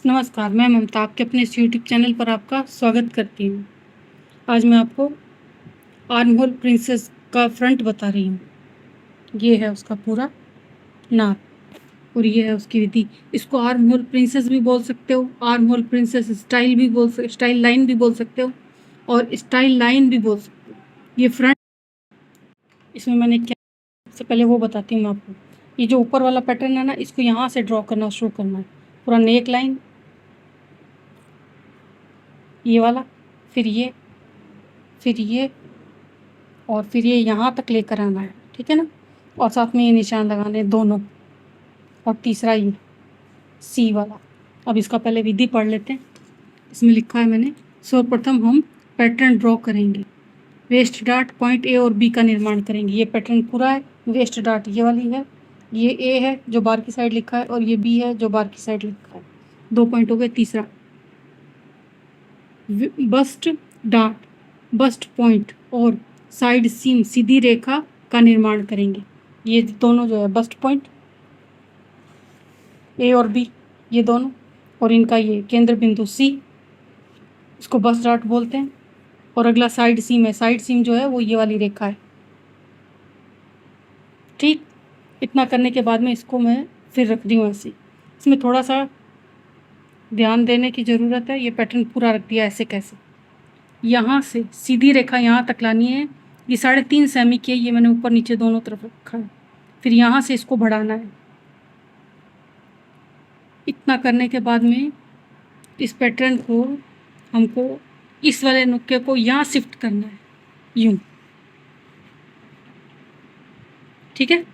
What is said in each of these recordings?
नमस्कार, मैं ममता आपके अपने इस यूट्यूब चैनल पर आपका स्वागत करती हूँ। आज मैं आपको आर्म होल प्रिंसेस का फ्रंट बता रही हूँ। ये है उसका पूरा नाप और ये है उसकी विधि। इसको आर्म होल प्रिंसेस भी बोल सकते हो, arm hole princess style line भी बोल सकते हो और स्टाइल लाइन भी बोल सकते हो। ये फ्रंट, इसमें मैंने क्या, सबसे पहले वो बताती हूँ मैं आपको। ये जो ऊपर वाला पैटर्न है ना, इसको यहाँ से ड्रॉ करना शुरू करना है। पूरा नेक लाइन, ये वाला, फिर ये और फिर ये यहाँ तक लेकर आना है, ठीक है ना। और साथ में ये निशान लगाने हैं दोनों, और तीसरा ये सी वाला। अब इसका पहले विधि पढ़ लेते हैं। इसमें लिखा है मैंने, सर्वप्रथम हम पैटर्न ड्रॉ करेंगे। वेस्ट डार्ट पॉइंट ए और बी का निर्माण करेंगे। ये पैटर्न पूरा है। वेस्ट डार्ट ये वाली है, ये ए है जो बार की साइड लिखा है, और ये बी है जो बार की साइड लिखा है। 2 पॉइंट हो गए। तीसरा बस्ट डार्ट, बस्ट पॉइंट और साइड सीम सीधी रेखा का निर्माण करेंगे। ये दोनों जो है बस्ट पॉइंट ए और बी, ये दोनों, और इनका ये केंद्र बिंदु सी, इसको बस्ट डार्ट बोलते हैं। और अगला साइड सीम है। साइड सीम जो है वो ये वाली रेखा है, ठीक। इतना करने के बाद में इसको मैं फिर रख दी हूँ ऐसे। इसमें थोड़ा सा ध्यान देने की ज़रूरत है। ये पैटर्न पूरा रख दिया ऐसे कैसे। यहाँ से सीधी रेखा यहाँ तक लानी है। ये 3.5 सेमी की है, ये मैंने ऊपर नीचे दोनों तरफ रखा है। फिर यहाँ से इसको बढ़ाना है। इतना करने के बाद में इस पैटर्न को हमको इस वाले नुक्के को यहाँ शिफ्ट करना है, यूँ, ठीक है।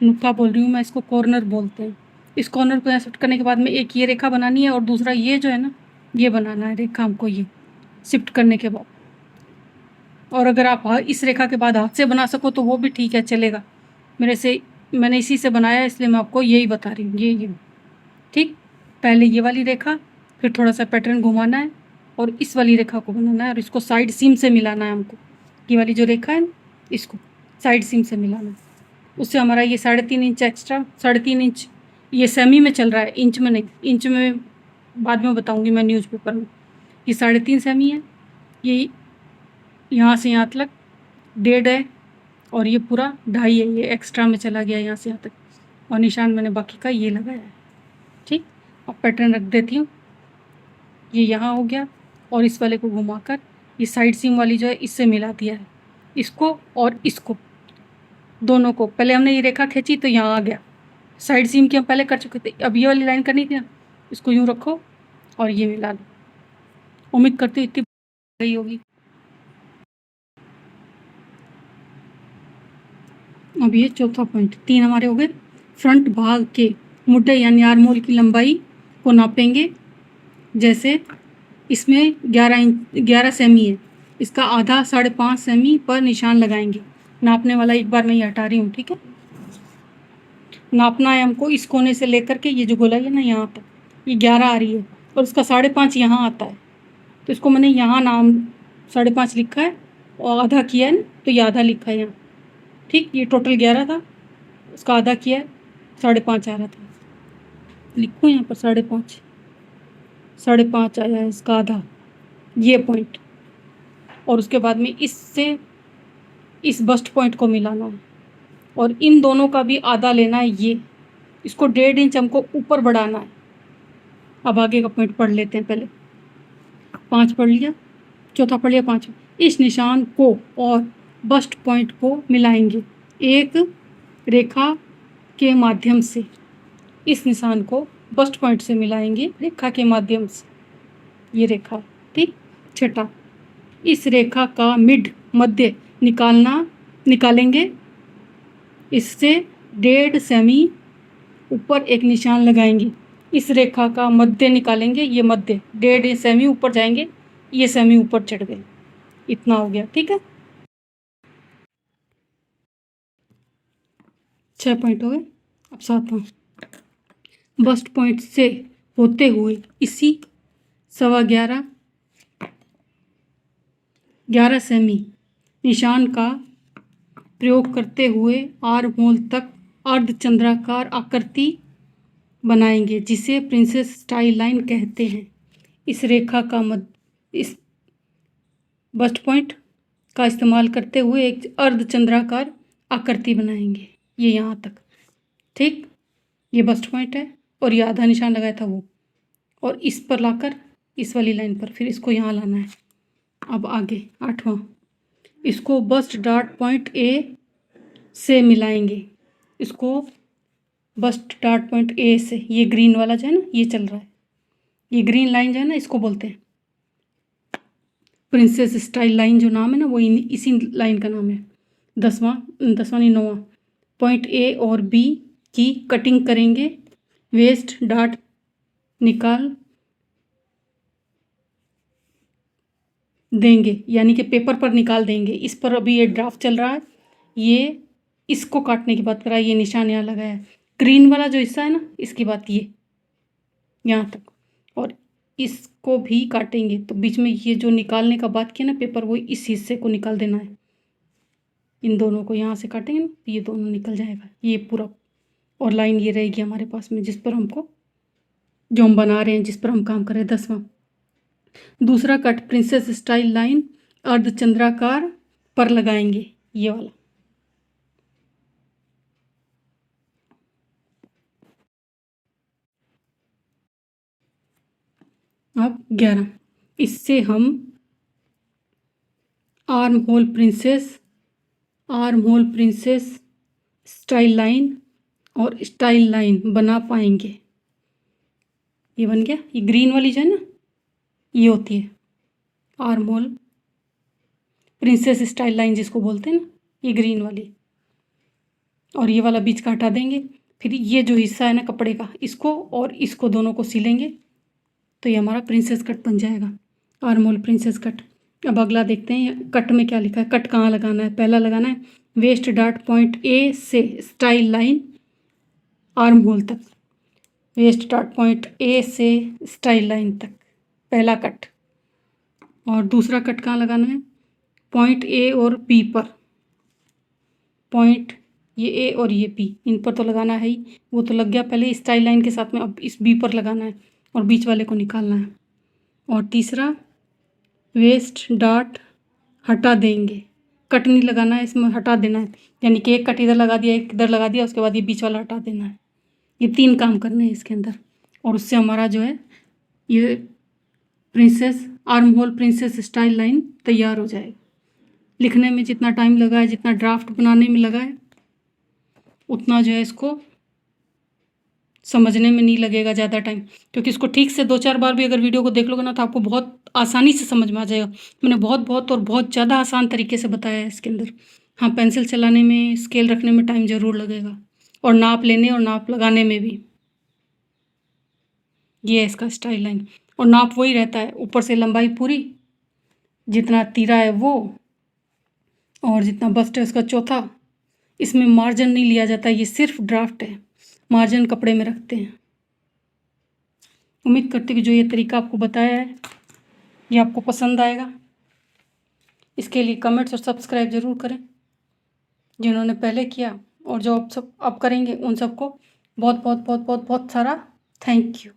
नुक्का बोल रही हूँ मैं, इसको कॉर्नर बोलते हैं। इस कॉर्नर को यहाँ शिफ्ट करने के बाद में एक ये रेखा बनानी है, और दूसरा ये जो है ना, ये बनाना है रेखा हमको, ये शिफ्ट करने के बाद। और अगर आप इस रेखा के बाद हाथ से बना सको तो वो भी ठीक है, चलेगा। मैंने इसी से बनाया, इसलिए मैं आपको यही बता रही हूँ, ये ठीक। पहले ये वाली रेखा, फिर थोड़ा सा पैटर्न घुमाना है और इस वाली रेखा को बनाना है, और इसको साइड सीम से मिलाना है हमको। ये वाली जो रेखा है ना, इसको साइड सीम से मिलाना है। उससे हमारा ये 3.5 इंच एक्स्ट्रा, 3.5 इंच, ये सेमी में चल रहा है, इंच में नहीं। इंच में बाद में बताऊँगी मैं न्यूज़पेपर में। ये 3.5 सेमी है। ये यहाँ से यहाँ तक 1.5 है, और ये पूरा 2.5 है। ये एक्स्ट्रा में चला गया यहाँ से यहाँ तक, और निशान मैंने बाकी का ये लगाया है, ठीक। अब पैटर्न रख देती हूँ। ये यहाँ हो गया, और इस वाले को घुमाकर ये साइड सीम वाली जो है इससे मिला दिया है। इसको और इसको दोनों को, पहले हमने ये रेखा खींची तो यहाँ आ गया। साइड सीम की हम पहले कर चुके थे, अब ये वाली लाइन करनी थी ना। इसको यूँ रखो और ये मिला लो। उम्मीद करती हूँ इतनी गई होगी। अब ये चौथा पॉइंट, 3 हमारे हो गए। फ्रंट भाग के मुड्डे यानी आर्म होल की लंबाई को नापेंगे। जैसे इसमें 11 सेमी है, इसका आधा 5.5 सेमी पर निशान लगाएंगे। नापने वाला एक बार मैं ये हटा रही हूँ, ठीक है। नापना है हमको इस कोने से लेकर के ये जो गोलाई है ना यहाँ तक, ये 11 आ रही है, और इसका 5.5 यहाँ आता है। तो इसको मैंने यहाँ नाम 5.5 लिखा है, और आधा किया है ना, तो ये आधा लिखा है यहाँ, ठीक। ये टोटल 11 था, उसका आधा किया है, 5.5 आ रहा था। लिखूँ यहाँ पर 5.5, 5.5 आया है इसका आधा, ये पॉइंट। और उसके बाद में इससे इस बस्ट पॉइंट को मिलाना है, और इन दोनों का भी आधा लेना है। ये इसको 1.5 इंच हमको ऊपर बढ़ाना है। अब आगे का पॉइंट पढ़ लेते हैं पहले। 5 पढ़ लिया, चौथा पढ़ लिया, 5। इस निशान को और बस्ट पॉइंट को मिलाएंगे एक रेखा के माध्यम से। इस निशान को बस्ट पॉइंट से मिलाएंगे रेखा के माध्यम से, ये रेखा, ठीक। छठा, इस रेखा का मध्य निकालेंगे। इससे 1.5 सेमी ऊपर एक निशान लगाएंगे। इस रेखा का मध्य निकालेंगे, ये मध्य 1.5 सेमी ऊपर जाएंगे, ये सेमी ऊपर चढ़ गए। इतना हो गया, ठीक है। 6 पॉइंट हो गए। अब 7वां, बस्ट पॉइंट से होते हुए इसी 11 सेमी निशान का प्रयोग करते हुए आर्म होल तक अर्धचंद्राकार आकृति बनाएंगे जिसे प्रिंसेस स्टाइल लाइन कहते हैं। इस रेखा का इस बस्ट पॉइंट का इस्तेमाल करते हुए एक अर्धचंद्राकार आकृति बनाएंगे, ये यहाँ तक। ठीक, ये बस्ट पॉइंट है और ये आधा निशान लगाया था वो, और इस पर लाकर इस वाली लाइन पर फिर इसको यहाँ लाना है। अब आगे 8वां, इसको बस्ट डॉट पॉइंट ए से मिलाएंगे। इसको बस्ट डॉट पॉइंट ए से, ये ग्रीन वाला जो है ना, ये चल रहा है, ये ग्रीन लाइन जो है ना, इसको बोलते हैं प्रिंसेस स्टाइल लाइन। जो नाम है ना वो इसी लाइन का नाम है। 10वां नहीं 9वां, पॉइंट ए और बी की कटिंग करेंगे। वेस्ट डॉट निकाल देंगे, यानी कि पेपर पर निकाल देंगे। इस पर अभी ये ड्राफ्ट चल रहा है, ये इसको काटने की बात कर रहा है, ये निशान यहाँ लगाया है। ग्रीन वाला जो हिस्सा है ना, इसकी बात ये यहाँ तक, और इसको भी काटेंगे। तो बीच में ये जो निकालने का बात किया ना पेपर, वो इस हिस्से को निकाल देना है। इन दोनों को यहाँ से काटेंगे ना, ये दोनों निकल जाएगा, ये पूरा। और लाइन ये रहेगी हमारे पास में, जिस पर हमको, जो हम बना रहे हैं, जिस पर हम काम कर रहे हैं। 10वां, दूसरा कट प्रिंसेस स्टाइल लाइन अर्धचंद्राकार पर लगाएंगे, ये वाला। अब 11, इससे हम arm hole princess style line और स्टाइल लाइन बना पाएंगे। ये बन गया, ये ग्रीन वाली जो है ना, ये होती है arm hole princess style line जिसको बोलते हैं ना, ये ग्रीन वाली। और ये वाला बीच का हटा देंगे। फिर ये जो हिस्सा है ना कपड़े का, इसको और इसको दोनों को सिलेंगे, तो ये हमारा प्रिंसेस कट बन जाएगा, आर्म होल प्रिंसेस कट। अब अगला देखते हैं कट में क्या लिखा है। कट कहाँ लगाना है? पहला लगाना है वेस्ट डॉट पॉइंट ए से स्टाइल लाइन आर्म होल तक, वेस्ट डॉट पॉइंट ए से स्टाइल लाइन तक, पहला कट। और दूसरा कट कहाँ लगाना है? पॉइंट ए और बी पर, पॉइंट ये ए और ये बी, इन पर तो लगाना है ही, वो तो लग गया पहले स्टाइल लाइन के साथ में। अब इस बी पर लगाना है और बीच वाले को निकालना है। और तीसरा वेस्ट डॉट हटा देंगे, कट नहीं लगाना है इसमें, हटा देना है, यानी कि एक कट इधर लगा दिया, एक इधर लगा दिया, उसके बाद ये बीच वाला हटा देना है। ये 3 काम करने हैं इसके अंदर, और उससे हमारा जो है ये princess arm hole princess style line तैयार हो जाएगा। लिखने में जितना टाइम लगा है, जितना ड्राफ्ट बनाने में लगा है, उतना जो है इसको समझने में नहीं लगेगा ज़्यादा टाइम, क्योंकि इसको ठीक से 2-4 बार भी अगर वीडियो को देख लोगे ना, तो आपको बहुत आसानी से समझ में आ जाएगा। मैंने बहुत और बहुत ज़्यादा आसान तरीके से बताया है इसके अंदर। हाँ, पेंसिल चलाने में, स्केल रखने में टाइम ज़रूर लगेगा, और नाप लेने और नाप लगाने में भी। ये है इसका स्टाइल लाइन, और नाप वही रहता है, ऊपर से लंबाई पूरी, जितना तीरा है वो, और जितना बस्ट है उसका चौथा। इसमें मार्जिन नहीं लिया जाता, ये सिर्फ ड्राफ्ट है, मार्जिन कपड़े में रखते हैं। उम्मीद करती हूँ कि जो ये तरीका आपको बताया है ये आपको पसंद आएगा। इसके लिए कमेंट्स और सब्सक्राइब ज़रूर करें जिन्होंने पहले किया, और जो अब करेंगे उन सबको बहुत बहुत बहुत बहुत बहुत सारा थैंक यू।